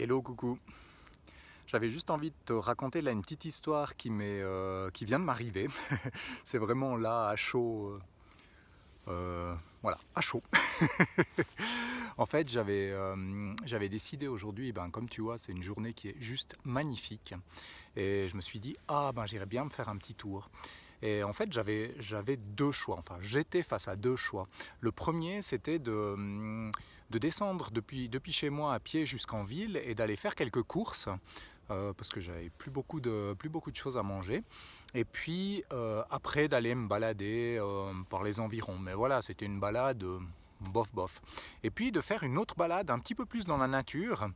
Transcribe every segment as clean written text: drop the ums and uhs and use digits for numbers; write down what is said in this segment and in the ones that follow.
Hello, coucou. J'avais juste envie de te raconter là une petite histoire qui vient de m'arriver. C'est vraiment là à chaud, voilà, à chaud. En fait, j'avais décidé aujourd'hui, ben, comme tu vois, c'est une journée qui est juste magnifique. Et je me suis dit, ah ben j'irais bien me faire un petit tour. Et en fait, j'avais deux choix, enfin j'étais face à deux choix. Le premier, c'était de descendre depuis chez moi à pied jusqu'en ville et d'aller faire quelques courses, parce que j'avais plus beaucoup de choses à manger. Et puis après d'aller me balader par les environs. Mais voilà, c'était une balade bof bof. Et puis de faire une autre balade un petit peu plus dans la nature,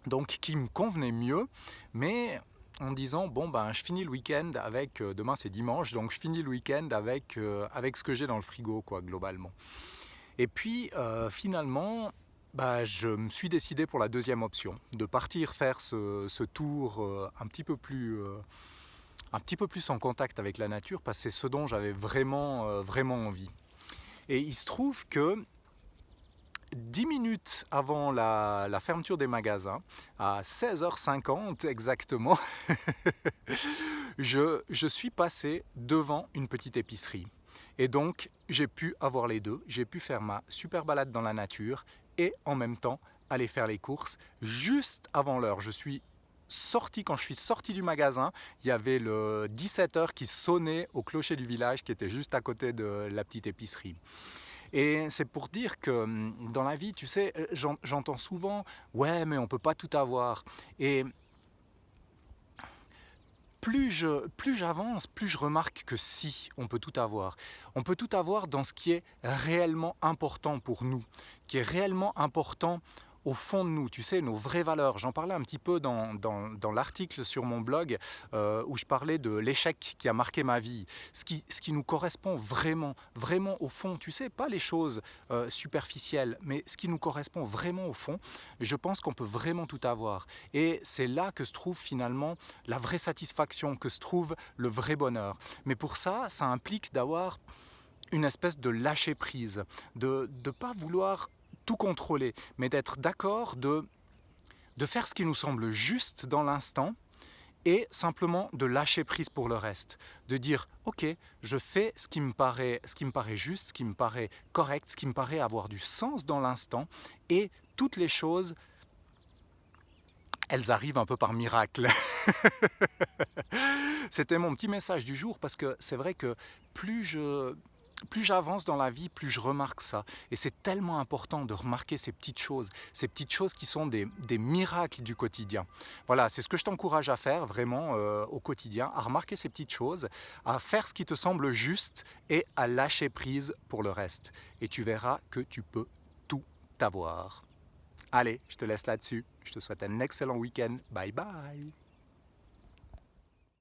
donc qui me convenait mieux, mais en disant bon ben je finis le week-end avec, demain c'est dimanche, donc je finis le week-end avec ce que j'ai dans le frigo quoi globalement. Et puis finalement bah, je me suis décidé pour la deuxième option, de partir faire ce tour un petit peu plus en contact avec la nature, parce que c'est ce dont j'avais vraiment envie. Et il se trouve que 10 minutes avant la fermeture des magasins, à 16h50 exactement, je suis passé devant une petite épicerie. Et donc, j'ai pu avoir les deux. J'ai pu faire ma super balade dans la nature et en même temps aller faire les courses juste avant l'heure. Quand je suis sorti du magasin, il y avait le 17h qui sonnait au clocher du village qui était juste à côté de la petite épicerie. Et c'est pour dire que dans la vie, tu sais, j'entends souvent ouais, mais on peut pas tout avoir. Et plus j'avance, plus je remarque que si, on peut tout avoir. On peut tout avoir dans ce qui est réellement important pour nous, qui est réellement important au fond de nous, tu sais, nos vraies valeurs. J'en parlais un petit peu dans l'article sur mon blog où je parlais de l'échec qui a marqué ma vie. Ce qui nous correspond vraiment au fond, tu sais, pas les choses superficielles, mais ce qui nous correspond vraiment au fond, je pense qu'on peut vraiment tout avoir. Et c'est là que se trouve finalement la vraie satisfaction, que se trouve le vrai bonheur. Mais pour ça, ça implique d'avoir une espèce de lâcher prise, de ne pas vouloir tout contrôler, mais d'être d'accord de faire ce qui nous semble juste dans l'instant et simplement de lâcher prise pour le reste. De dire, ok, je fais ce qui me paraît juste, ce qui me paraît correct, ce qui me paraît avoir du sens dans l'instant, et toutes les choses, elles arrivent un peu par miracle. C'était mon petit message du jour, parce que c'est vrai que plus j'avance dans la vie, plus je remarque ça. Et c'est tellement important de remarquer ces petites choses qui sont des miracles du quotidien. Voilà, c'est ce que je t'encourage à faire vraiment au quotidien, à remarquer ces petites choses, à faire ce qui te semble juste et à lâcher prise pour le reste. Et tu verras que tu peux tout avoir. Allez, je te laisse là-dessus. Je te souhaite un excellent week-end. Bye bye.